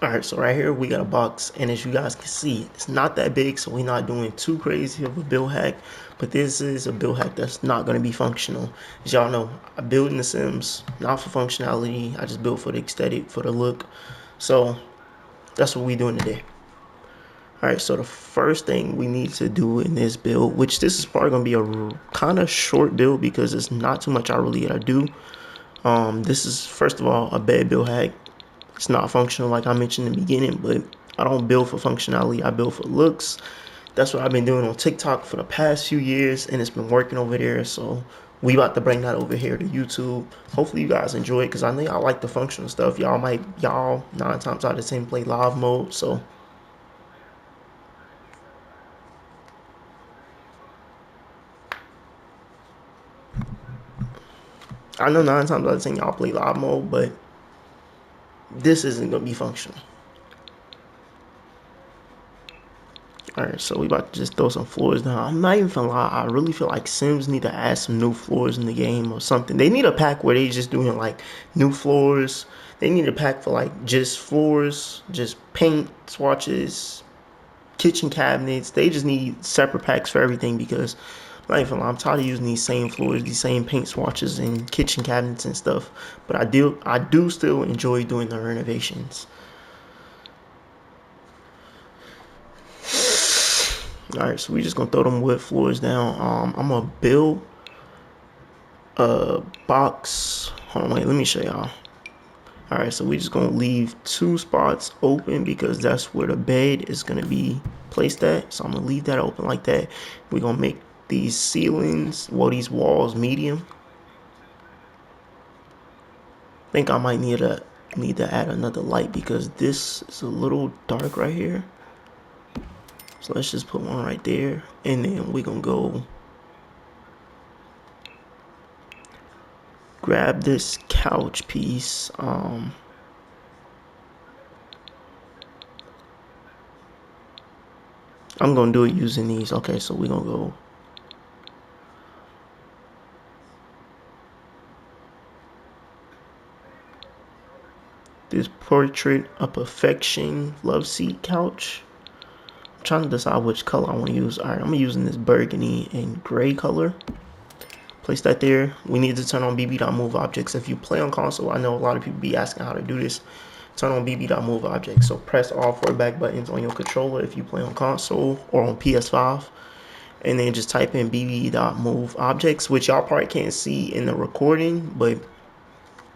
Alright, so right here we got a box, and as you guys can see, it's not that big, so we're not doing too crazy of a build hack, but this is a build hack that's not going to be functional. As y'all know, I build in The Sims, not for functionality, I just build for the aesthetic, for the look, so that's what we're doing today. Alright, so the first thing we need to do in this build, which this is probably going to be a kind of short build because it's not too much I really gotta do. This is, first of all, a bad build hack. It's not functional like I mentioned in the beginning, but I don't build for functionality, I build for looks. That's what I've been doing on TikTok for the past few years, and it's been working over there, so we about to bring that over here to YouTube. Hopefully you guys enjoy it, because I know y'all like the functional stuff. Y'all 9 times out of 10 play live mode, so I know 9 times out of 10 y'all play live mode, but this isn't gonna be functional. Alright, so we about to just throw some floors down. I'm not even gonna lie, I really feel like Sims need to add some new floors in the game or something. They need a pack where they just doing like new floors. They need a pack for like just floors, just paint swatches, kitchen cabinets. They just need separate packs for everything because I'm not even gonna lie, I'm tired of using these same floors, these same paint swatches and kitchen cabinets and stuff. But I do still enjoy doing the renovations. Alright, so we just gonna throw them wood floors down. I'm gonna build a box. Hold on, wait, let me show y'all. Alright, so we just gonna leave 2 spots open because that's where the bed is gonna be placed at. So I'm gonna leave that open like that. We're gonna make these ceilings, well, these walls medium. I think I might need to add another light because this is a little dark right here. So let's just put one right there, and then we're gonna go grab this couch piece. I'm gonna do it using these. Okay, so we're gonna go this Portrait of Perfection love seat couch. I'm trying to decide which color I want to use. All right, I'm using this burgundy and gray color. Place that there. We need to turn on bb.move objects. If you play on console, I know a lot of people be asking how to do this. Turn on bb.move objects. So press all 4 back buttons on your controller if you play on console or on PS5. And then just type in bb.move objects, which y'all probably can't see in the recording, but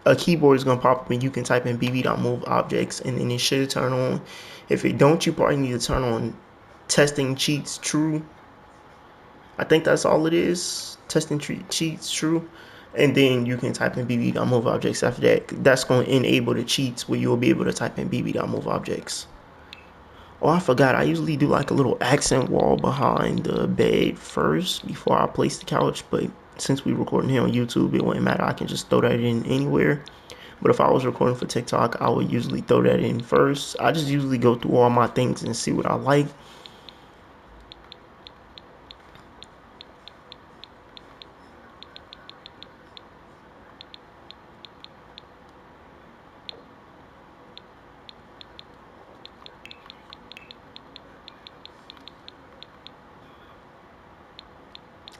a keyboard is going to pop up and you can type in bb.move objects and then it should turn on. If it don't, you probably need to turn on testing cheats true. I think that's all it is. Testing cheats true. And then you can type in bb.move objects after that. That's going to enable the cheats where you'll be able to type in bb.move objects. Oh, I forgot. I usually do like a little accent wall behind the bed first before I place the couch. But since we're recording here on YouTube, it wouldn't matter. I can just throw that in anywhere. But if I was recording for TikTok, I would usually throw that in first. I just usually go through all my things and see what I like.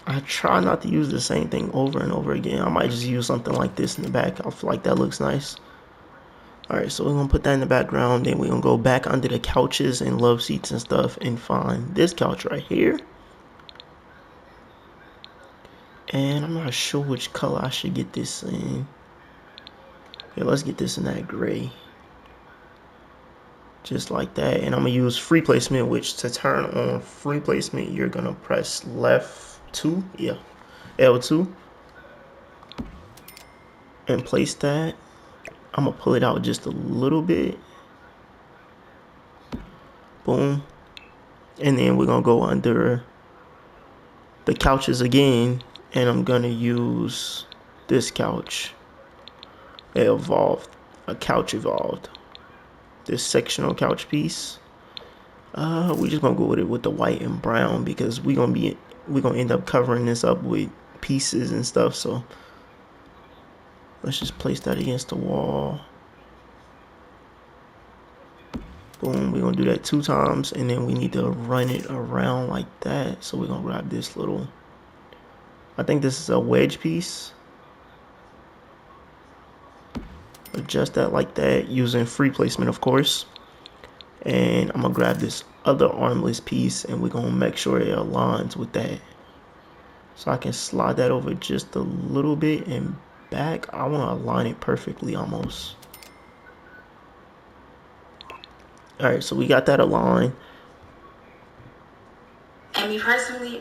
I try not to use the same thing over and over again. I might just use something like this in the back. I feel like that looks nice. Alright, so we're going to put that in the background. Then we're going to go back under the couches and love seats and stuff and find this couch right here. And I'm not sure which color I should get this in. Yeah, let's get this in that gray. just like that. And I'm gonna use free placement, which to turn on free placement, you're gonna press left 2, yeah, L2, and place that. I'm gonna pull it out just a little bit. Boom. And then we're gonna go under the couches again, and I'm gonna use this couch. It evolved, a couch evolved. This sectional couch piece. We just gonna go with it with the white and brown because we're gonna end up covering this up with pieces and stuff. So let's just place that against the wall. Boom, we're gonna do that 2 times, and then we need to run it around like that. So we're gonna grab this little, I think this is a wedge piece. Adjust that like that using free placement, of course. And I'm gonna grab this other armless piece and we're gonna make sure it aligns with that. So I can slide that over just a little bit and back. I wanna align it perfectly almost. All right, so we got that aligned. And me personally,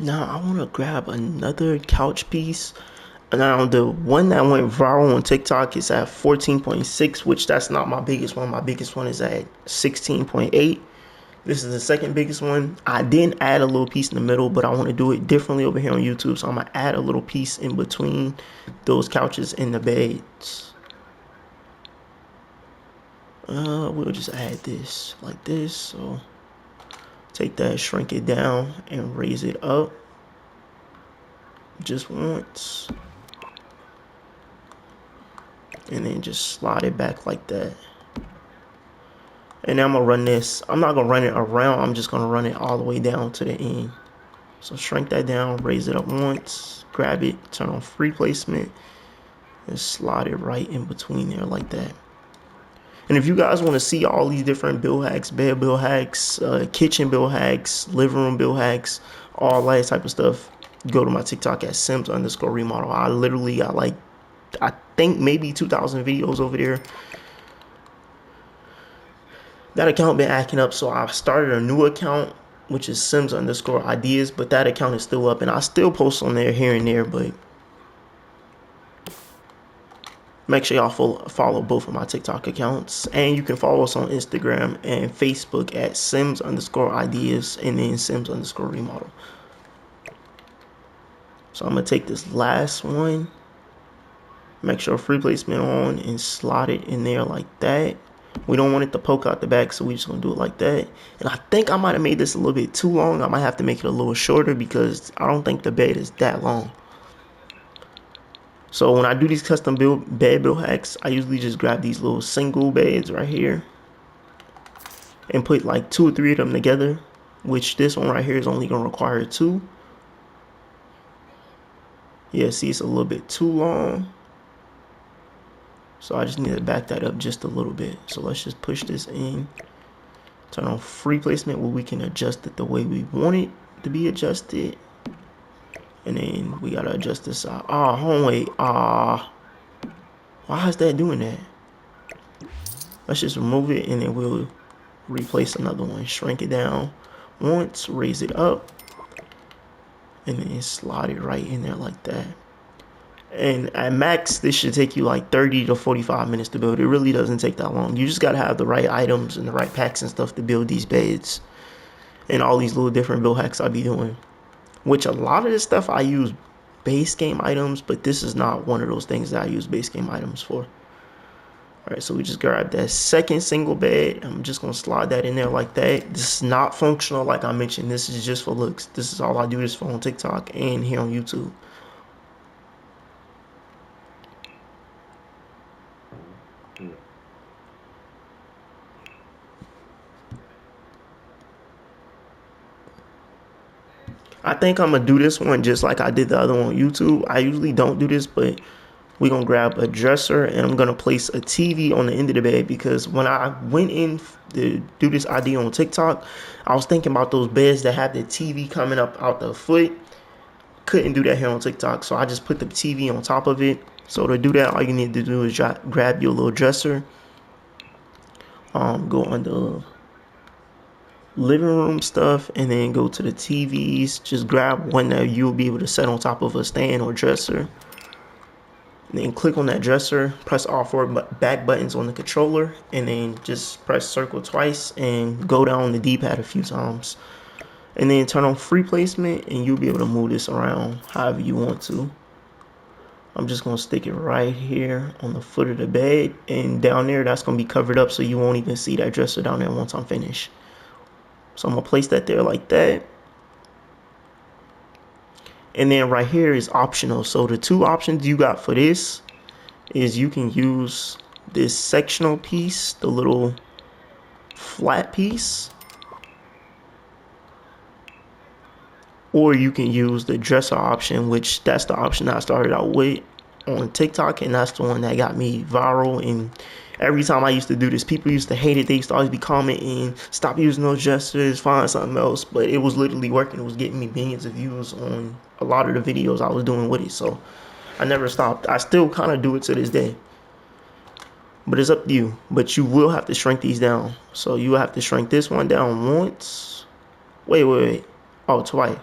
Now I want to grab another couch piece. Now the one that went viral on TikTok is at 14.6, which that's not my biggest one. My biggest one is at 16.8. This is the second biggest one. I didn't add a little piece in the middle, but I want to do it differently over here on YouTube. So I'm going to add a little piece in between those couches and the beds. We'll just add this like this. So take that, shrink it down, and raise it up just once. And then just slide it back like that. And now I'm going to run this. I'm not going to run it around. I'm just going to run it all the way down to the end. So shrink that down, raise it up once, grab it, turn on free placement, and slide it right in between there like that. And if you guys want to see all these different build hacks, bed build hacks, kitchen build hacks, living room build hacks, all that type of stuff, go to my TikTok at Sims_remodel. I literally got like, I think maybe 2,000 videos over there. That account been acting up, so I started a new account, which is Sims_ideas, but that account is still up, and I still post on there here and there, but make sure y'all follow both of my TikTok accounts, and you can follow us on Instagram and Facebook at Sims_ideas and then Sims_remodel. So I'm gonna take this last one, make sure free placement on, and slide it in there like that. We don't want it to poke out the back, so we're just gonna do it like that. And I think I might have made this a little bit too long. I might have to make it a little shorter because I don't think the bed is that long. So when I do these custom bed build hacks, I usually just grab these little single beds right here and put like 2 or 3 of them together, which this one right here is only gonna require 2. Yeah, see, it's a little bit too long. So I just need to back that up just a little bit. So let's just push this in. Turn on free placement where we can adjust it the way we want it to be adjusted. And then we gotta adjust this side. Hold on, wait. Why is that doing that? Let's just remove it and then we'll replace another one. Shrink it down once, raise it up, and then slide it right in there like that. And at max, this should take you like 30 to 45 minutes to build. It really doesn't take that long. You just gotta have the right items and the right packs and stuff to build these beds and all these little different build hacks I be doing. Which a lot of this stuff I use base game items, but this is not one of those things that I use base game items for. Alright, so we just grab that second single bed. I'm just going to slide that in there like that. This is not functional like I mentioned. This is just for looks. This is all I do this for on TikTok and here on YouTube. I think I'm gonna do this one just like I did the other one on YouTube. I usually don't do this, but we're gonna grab a dresser and I'm gonna place a TV on the end of the bed, because when I went in to do this idea on TikTok, I was thinking about those beds that have the TV coming up out the foot. Couldn't do that here on TikTok, so I just put the TV on top of it. So to do that, all you need to do is grab your little dresser, go under living room stuff, and then go to the TVs. Just grab one that you'll be able to set on top of a stand or dresser. And then click on that dresser, press all four back buttons on the controller, and then just press circle twice and go down the D-pad a few times. And then turn on free placement and you'll be able to move this around however you want to. I'm just going to stick it right here on the foot of the bed, and down there that's going to be covered up so you won't even see that dresser down there once I'm finished. So I'm going to place that there like that. And then right here is optional. So the two options you got for this is you can use this sectional piece, the little flat piece, or you can use the dresser option, which that's the option I started out with on TikTok, and that's the one that got me viral. And every time I used to do this, people used to hate it. They used to always be commenting, stop using those dressers, find something else. But it was literally working. It was getting me millions of views on a lot of the videos I was doing with it. So I never stopped. I still kind of do it to this day. But it's up to you. But you will have to shrink these down. So you will have to shrink this one down once. Wait. Oh, twice.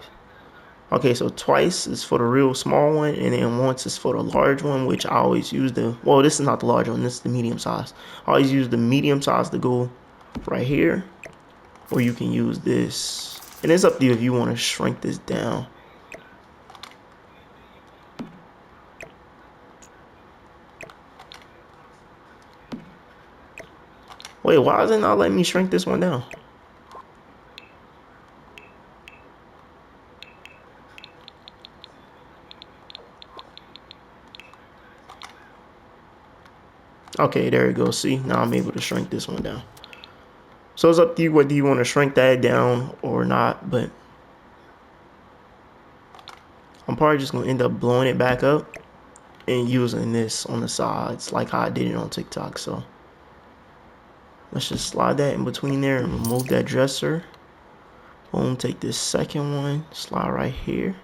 Okay, so twice is for the real small one, and then once is for the large one, which I always use well, this is not the large one, this is the medium size. I always use the medium size to go right here, or you can use this. And it's up to you if you want to shrink this down. Wait, why is it not letting me shrink this one down? Okay, there you go. See, now I'm able to shrink this one down. So it's up to you whether you want to shrink that down or not, but I'm probably just going to end up blowing it back up and using this on the sides like how I did it on TikTok. So let's just slide that in between there and remove that dresser. Boom, take this second one, slide right here.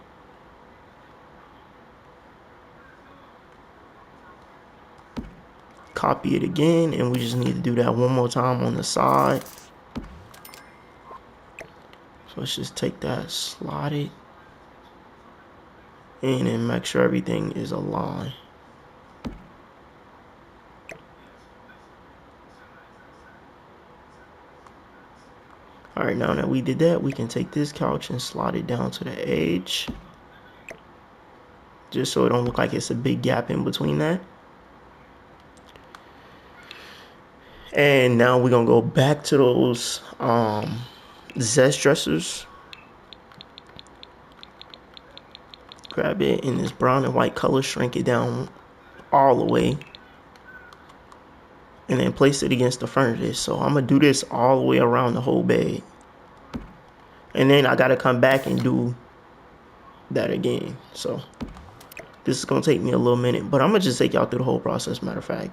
Copy it again, and we just need to do that one more time on the side. So let's just take that, slide it, and then make sure everything is aligned. Alright, now that we did that, we can take this couch and slide it down to the edge, just so it don't look like it's a big gap in between that. And now we're gonna go back to those Zest dressers. Grab it in this brown and white color, shrink it down all the way, and then place it against the front of this. So I'm gonna do this all the way around the whole bed, and then I gotta come back and do that again. So this is gonna take me a little minute, but I'm gonna just take y'all through the whole process. Matter of fact,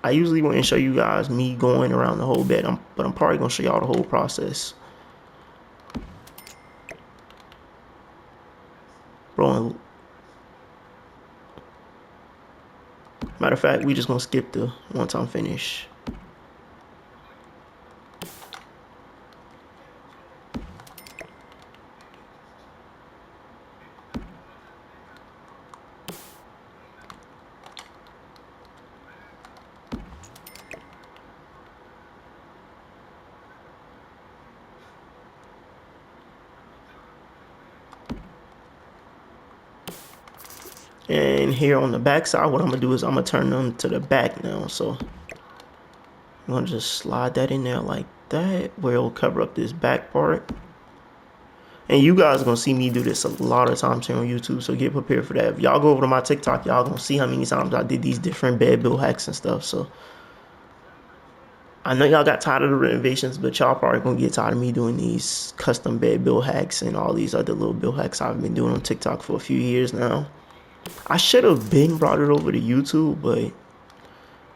I usually wouldn't show you guys me going around the whole bed, but I'm probably gonna show y'all the whole process. Bro, matter of fact, we just gonna skip the once I'm finished. And here on the back side, what I'm gonna do is I'm gonna turn them to the back now. So I'm gonna just slide that in there like that, where it'll cover up this back part. And you guys are gonna see me do this a lot of times here on YouTube, so get prepared for that. If y'all go over to my TikTok, y'all gonna see how many times I did these different bed build hacks and stuff. So I know y'all got tired of the renovations, but y'all probably gonna get tired of me doing these custom bed build hacks and all these other little build hacks I've been doing on TikTok for a few years now. I should have been brought it over to YouTube, but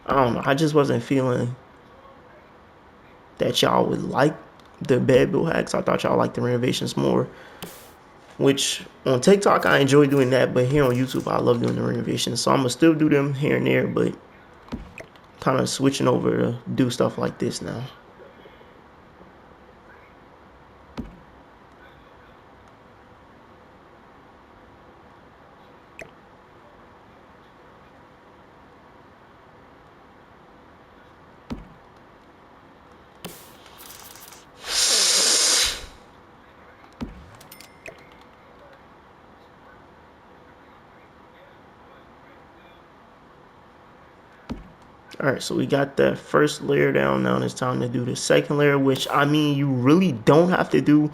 I don't know. I just wasn't feeling that y'all would like the bed build hacks. I thought y'all liked the renovations more. Which on TikTok I enjoy doing that, but here on YouTube I love doing the renovations. So I'm gonna still do them here and there, but kind of switching over to do stuff like this now. Alright, so we got that first layer down. Now it's time to do the second layer, which, I mean, you really don't have to do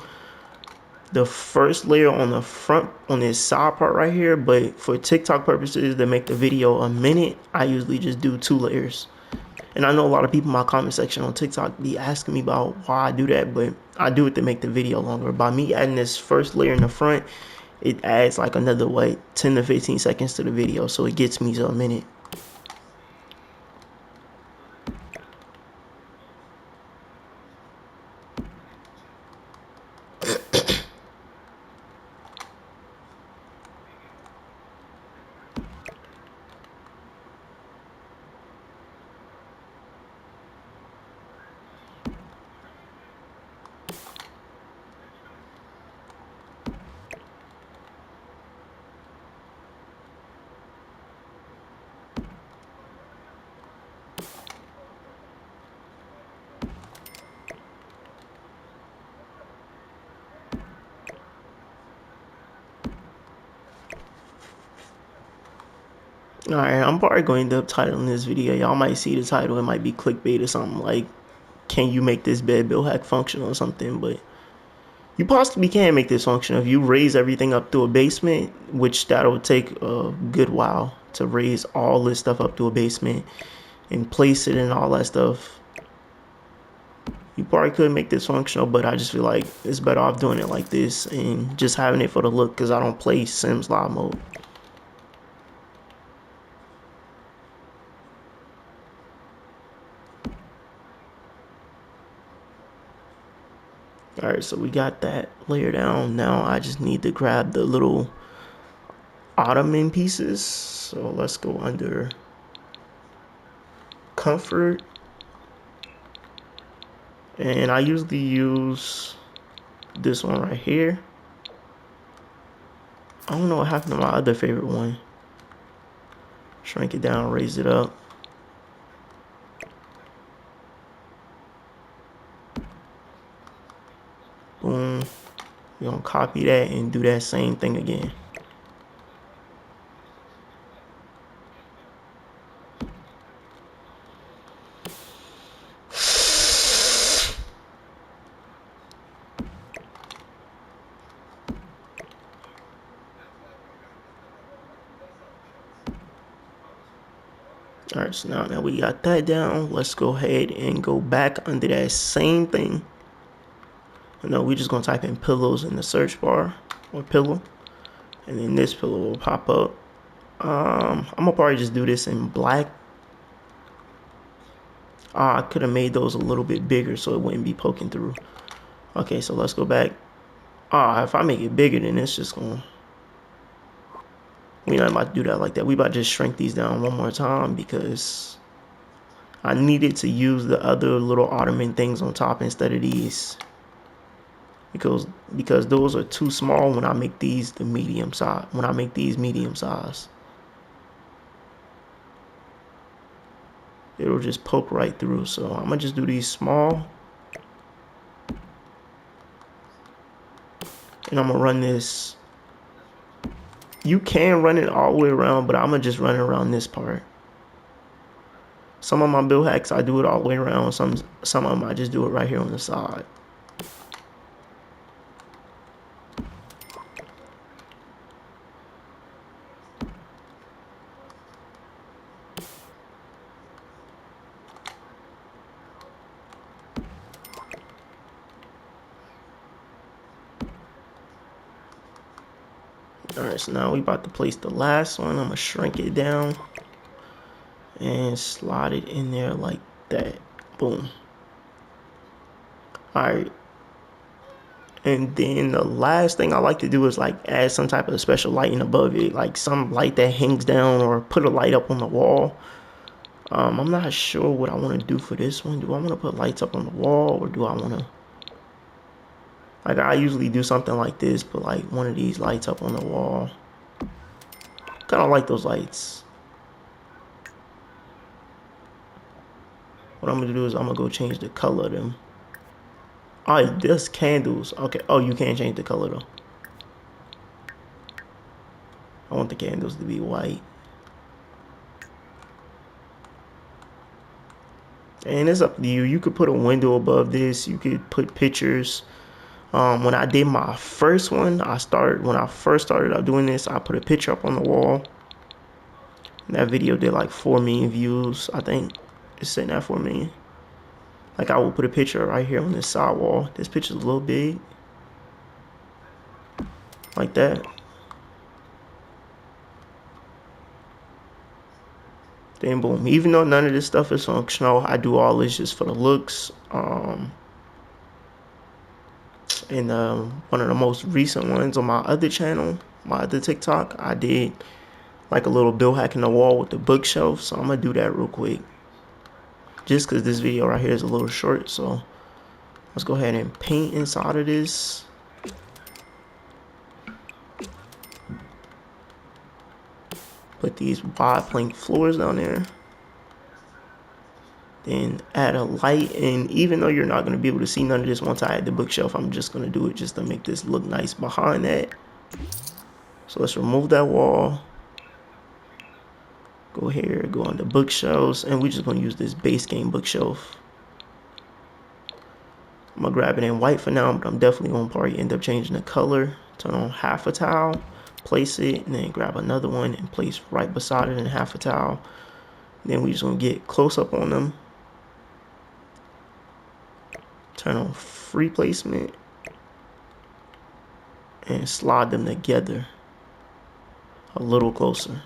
the first layer on the front, on this side part right here, but for TikTok purposes to make the video a minute, I usually just do 2 layers. And I know a lot of people in my comment section on TikTok be asking me about why I do that, but I do it to make the video longer. By me adding this first layer in the front, it adds like another, 10 to 15 seconds to the video, so it gets me to a minute. Alright, I'm probably going to end up titling this video. Y'all might see the title. It might be clickbait or something like, can you make this bed build hack functional or something? But you possibly can make this function if you raise everything up to a basement, which that'll take a good while to raise all this stuff up to a basement and place it and all that stuff. You probably could make this functional, but I just feel like it's better off doing it like this and just having it for the look, because I don't play Sims live mode. Alright, so we got that layer down. Now I just need to grab the little ottoman pieces. So let's go under comfort. And I usually use this one right here. I don't know what happened to my other favorite one. Shrink it down, raise it up. Boom. We're gonna copy that and do that same thing again. Alright, so now that we got that down, let's go ahead and go back under that same thing. No, we're just gonna type in pillows in the search bar, or pillow, and then this pillow will pop up. I'm gonna probably just do this in black. I could have made those a little bit bigger so it wouldn't be poking through. Okay, so let's go back. If I make it bigger, then it's just gonna, we're not about to do that like that. We about to just shrink these down one more time because I needed to use the other little ottoman things on top instead of these. Because those are too small when I make these the medium size. When I make these medium size, it'll just poke right through. So I'm gonna just do these small, and I'm gonna run this. You can run it all the way around, but I'm gonna just run it around this part. Some of my build hacks I do it all the way around. Some of them I just do it right here on the side. Alright, so now we about to place the last one. I'm gonna shrink it down and slide it in there like that. Boom. Alright. And then the last thing I like to do is like add some type of special lighting above it, like some light that hangs down, or put a light up on the wall. I'm not sure what I want to do for this one. Do I want to put lights up on the wall, or do I want to, like, I usually do something like this, put like one of these lights up on the wall. Kind of like those lights. What I'm gonna do is I'm gonna go change the color of them. Oh, this candles. Okay. Oh, you can't change the color though. I want the candles to be white. And it's up to you. You could put a window above this. You could put pictures. When I did my first one, when I first started out doing this, I put a picture up on the wall. And that video did like 4 million views. I think it's sitting at 4 million. Like, I will put a picture right here on this side wall. This picture's a little big. Like that. Then boom. Even though none of this stuff is functional, I do all this just for the looks. And one of the most recent ones on my other channel, my other TikTok, I did like a little build hack in the wall with the bookshelf. So I'm gonna do that real quick. Just because this video right here is a little short, so let's go ahead and paint inside of this. Put these wide plank floors down there. Then add a light, and even though you're not going to be able to see none of this once I add the bookshelf, I'm just going to do it just to make this look nice behind that. So let's remove that wall. Go here, go on the bookshelves, and we're just going to use this base game bookshelf. I'm going to grab it in white for now, but I'm definitely going to probably end up changing the color. Turn on half a tile, place it, and then grab another one and place right beside it in half a tile. Then we're just going to get close up on them. Turn on free placement and slide them together a little closer.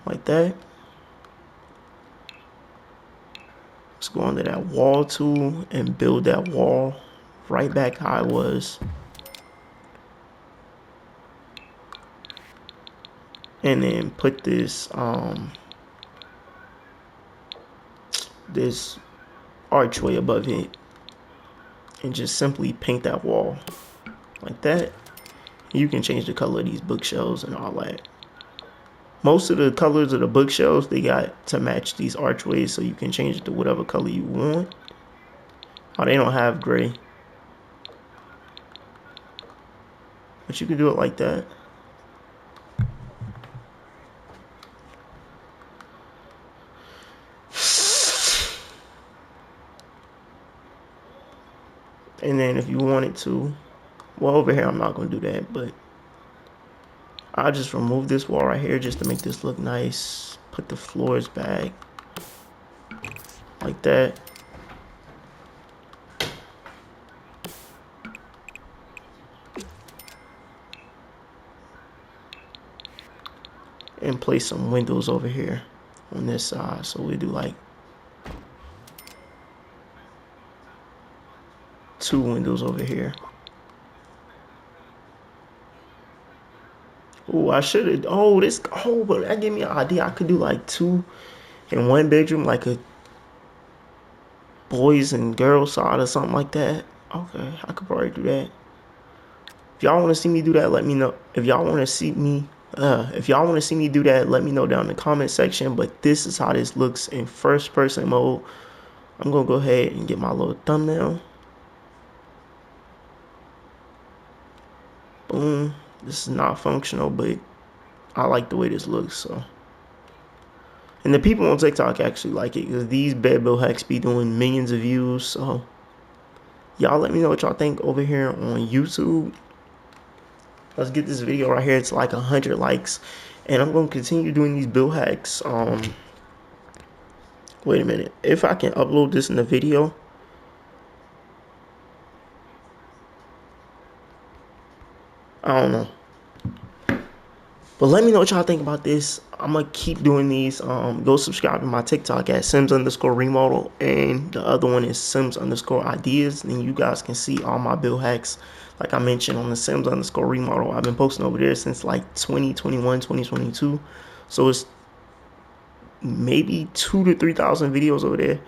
Like that. Let's go under that wall tool and build that wall right back how it was. And then put this this archway above it and just simply paint that wall like that. You can change the color of these bookshelves and all that. Most of the colors of the bookshelves, they got to match these archways, so you can change it to whatever color you want. Oh, they don't have gray, but you can do it like that. And then if you wanted to, well, over here I'm not going to do that, but I'll just remove this wall right here just to make this look nice. Put the floors back like that. And place some windows over here on this side. So we do like 2 windows over here. Oh, I should have. But that gave me an idea. I could do like 2 in 1 bedroom, like a boys and girls side or something like that. Okay, I could probably do that. If y'all want to see me do that, let me know. If y'all want to see me do that, let me know down in the comment section. But this is how this looks in first person mode. I'm gonna go ahead and get my little thumbnail. Boom. This is not functional, but I like the way this looks. So, and the people on TikTok actually like it because these bed build hacks be doing millions of views. So y'all let me know what y'all think over here on YouTube. Let's get this video right here. It's like 100 likes, and I'm gonna continue doing these build hacks. Wait a minute. If I can upload this in the video, I don't know. But let me know what y'all think about this. I'm gonna keep doing these. Go subscribe to my TikTok at Sims_remodel, and the other one is Sims_ideas. And you guys can see all my build hacks, like I mentioned, on the Sims_remodel. I've been posting over there since like 2021, 2022. So it's maybe 2,000 to 3,000 videos over there.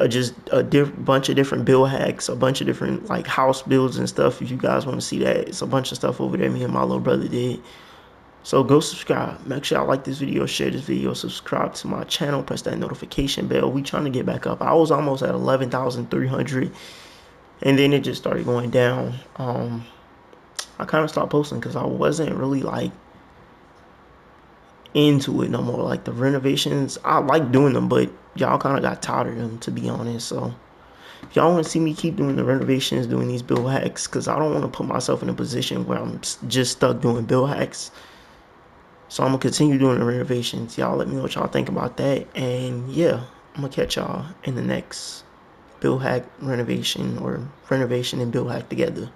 Just a bunch of different build hacks, a bunch of different like house builds and stuff. If you guys want to see that, it's a bunch of stuff over there me and my little brother did. So go subscribe. Make sure y'all like this video, share this video, subscribe to my channel, press that notification bell. We trying to get back up. I was almost at 11,300, and then it just started going down. I kind of stopped posting because I wasn't really like into it no more. Like the renovations, I like doing them, but y'all kind of got tired of them, to be honest. So if y'all want to see me keep doing the renovations, doing these build hacks, because I don't want to put myself in a position where I'm just stuck doing build hacks. So I'm going to continue doing the renovations. Y'all let me know what y'all think about that. And yeah, I'm going to catch y'all in the next build hack renovation, or renovation and build hack together.